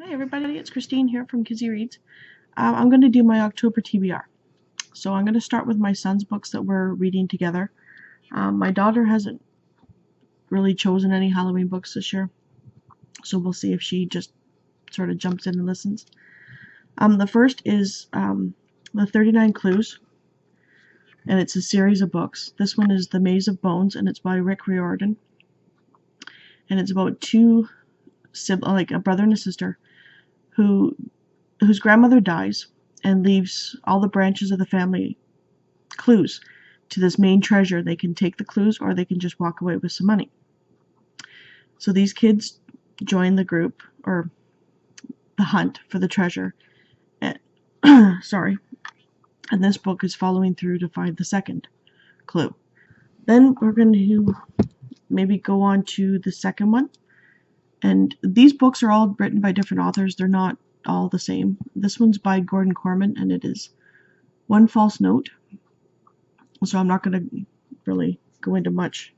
Hi everybody, it's Christine here from Kizzy Reads. I'm going to do my October TBR. So I'm going to start with my son's books that we're reading together. My daughter hasn't really chosen any Halloween books this year, so we'll see if she just sort of jumps in and listens. The first is The 39 Clues, and it's a series of books. This one is The Maze of Bones, and it's by Rick Riordan. And it's about two siblings, like a brother and a sister, whose grandmother dies and leaves all the branches of the family clues to this main treasure. They can take the clues or they can just walk away with some money. So these kids join the group, or the hunt for the treasure. And, sorry. And this book is following through to find the second clue. Then we're going to maybe go on to the second one. And these books are all written by different authors. They're not all the same. This one's by Gordon Corman, and it is One False Note. So I'm not going to really go into much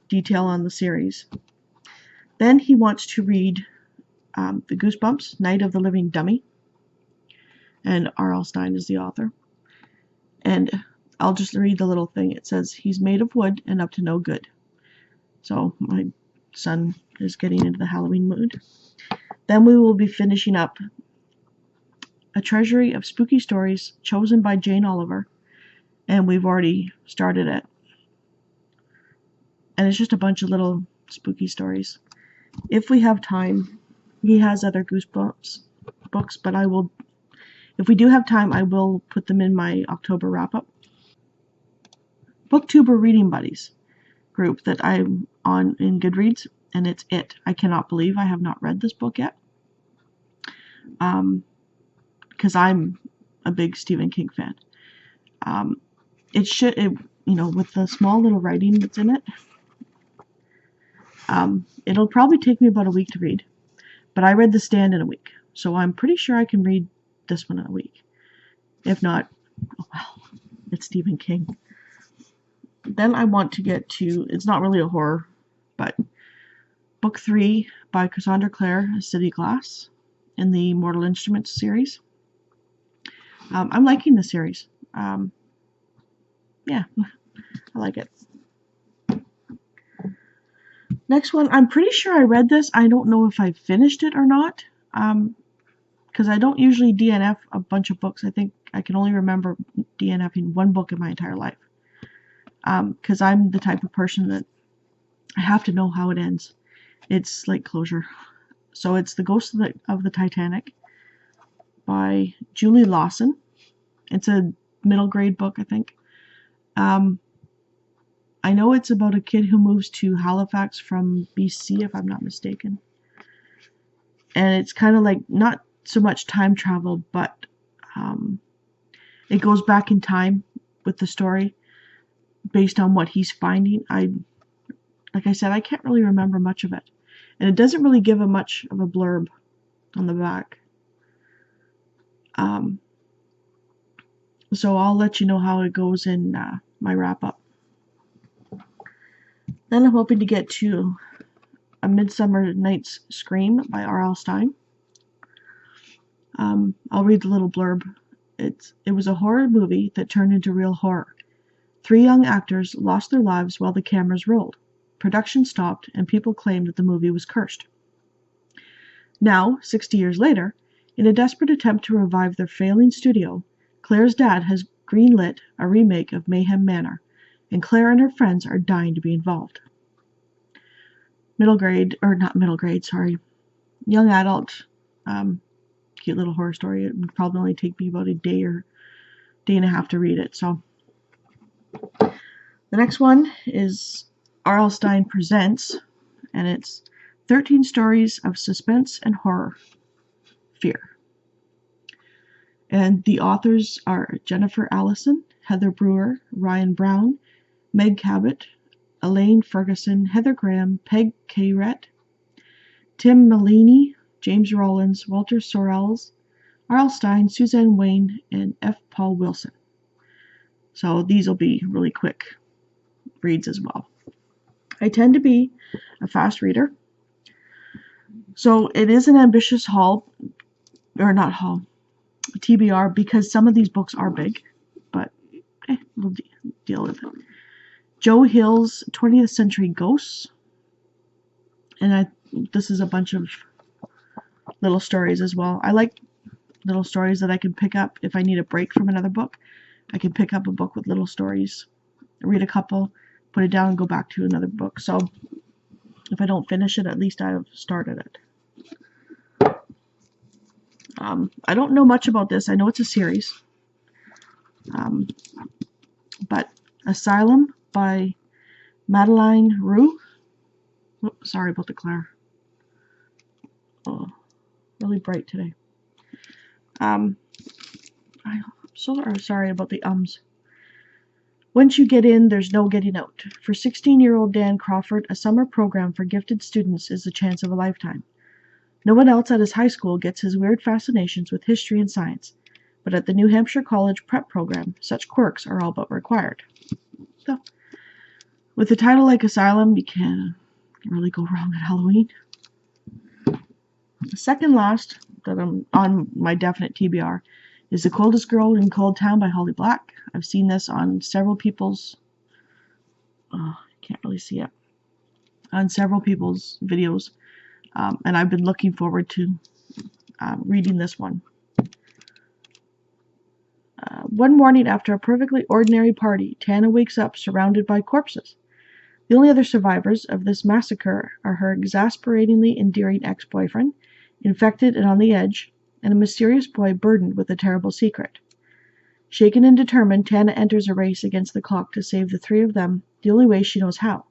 detail on the series. Then he wants to read the Goosebumps, Night of the Living Dummy, and R.L. Stine is the author. And I'll just read the little thing. It says, he's made of wood and up to no good. So my son is getting into the Halloween mood. Then we will be finishing up A Treasury of Spooky Stories, chosen by Jane Oliver, and we've already started it. And it's just a bunch of little spooky stories. If we have time, he has other Goosebumps books, but if we do have time, I will put them in my October wrap-up. Booktuber Reading Buddies group that I'm on in Goodreads, and it's It. I cannot believe I have not read this book yet. Because I'm a big Stephen King fan. With the small little writing that's in it, it'll probably take me about a week to read. But I read The Stand in a week, so I'm pretty sure I can read this one in a week. If not, oh well, it's Stephen King. Then I want to get to, it's not really a horror, but Book 3 by Cassandra Clare, City Glass, in the Mortal Instruments series. I'm liking the series. Yeah, I like it. Next one, I'm pretty sure I read this. I don't know if I finished it or not, because I don't usually DNF a bunch of books. I think I can only remember DNFing one book in my entire life, because I'm the type of person that I have to know how it ends. It's like closure. So it's The Ghost of the Titanic by Julie Lawson. It's a middle grade book, I think. I know it's about a kid who moves to Halifax from BC, if I'm not mistaken. And it's kind of like not so much time travel, but it goes back in time with the story based on what he's finding. Like I said, I can't really remember much of it. And it doesn't really give much of a blurb on the back. So I'll let you know how it goes in my wrap-up. Then I'm hoping to get to A Midsummer Night's Scream by R.L. Stine. I'll read the little blurb. It was a horror movie that turned into real horror. 3 young actors lost their lives while the cameras rolled. Production stopped, and people claimed that the movie was cursed. Now, 60 years later, in a desperate attempt to revive their failing studio, Claire's dad has greenlit a remake of Mayhem Manor, and Claire and her friends are dying to be involved. Young adult, cute little horror story. It would probably only take me about a day or day and a half to read it. So the next one is R.L. Stine Presents, and it's 13 Stories of Suspense and Horror, Fear. And the authors are Jennifer Allison, Heather Brewer, Ryan Brown, Meg Cabot, Elaine Ferguson, Heather Graham, Peg Kayret, Tim Malini, James Rollins, Walter Sorrells, R.L. Stine, Suzanne Wayne, and F. Paul Wilson. So these will be really quick reads as well. I tend to be a fast reader. So it is an ambitious haul, or not haul, TBR, because some of these books are big, but we'll deal with it. Joe Hill's 20th Century Ghosts, and this is a bunch of little stories as well. I like little stories that I can pick up if I need a break from another book. I can pick up a book with little stories, read a couple, put it down, and go back to another book. So if I don't finish it, at least I've started it. I don't know much about this. I know it's a series. But Asylum by Madeline Rue. Oops, sorry about the glare. Oh, really bright today. I'm so sorry about the ums. Once you get in, there's no getting out. For 16-year-old Dan Crawford, a summer program for gifted students is the chance of a lifetime. No one else at his high school gets his weird fascinations with history and science, but at the New Hampshire College prep program, such quirks are all but required. So, with a title like Asylum, you can't really go wrong at Halloween. The second last that I'm on my definite TBR is The Coldest Girl in Cold Town by Holly Black. I've seen this on several people's, I can't really see it, on several people's videos, and I've been looking forward to reading this one. One morning after a perfectly ordinary party, Tana wakes up surrounded by corpses. The only other survivors of this massacre are her exasperatingly endearing ex-boyfriend, infected and on the edge, and a mysterious boy burdened with a terrible secret. Shaken and determined, Tana enters a race against the clock to save the three of them the only way she knows how,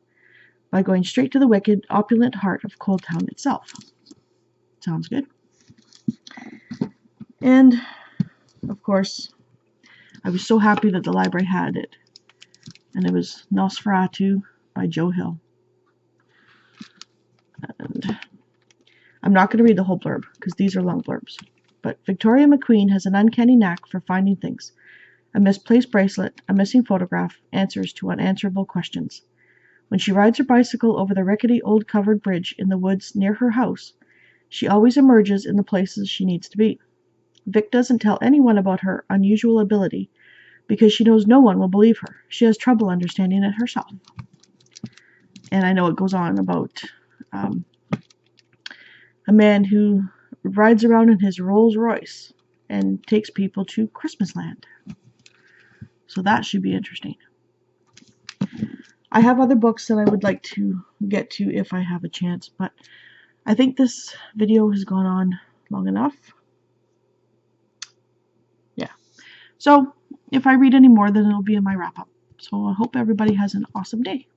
by going straight to the wicked, opulent heart of Cold Town itself. Sounds good. And, of course, I was so happy that the library had it, and it was Nosferatu by Joe Hill. And I'm not going to read the whole blurb, because these are long blurbs. But Victoria McQueen has an uncanny knack for finding things. A misplaced bracelet, a missing photograph, answers to unanswerable questions. When she rides her bicycle over the rickety old covered bridge in the woods near her house, she always emerges in the places she needs to be. Vic doesn't tell anyone about her unusual ability, because she knows no one will believe her. She has trouble understanding it herself. And I know it goes on about a man who rides around in his Rolls Royce and takes people to Christmasland. So that should be interesting. I have other books that I would like to get to if I have a chance, but I think this video has gone on long enough. Yeah. So if I read any more, then it'll be in my wrap-up. So I hope everybody has an awesome day.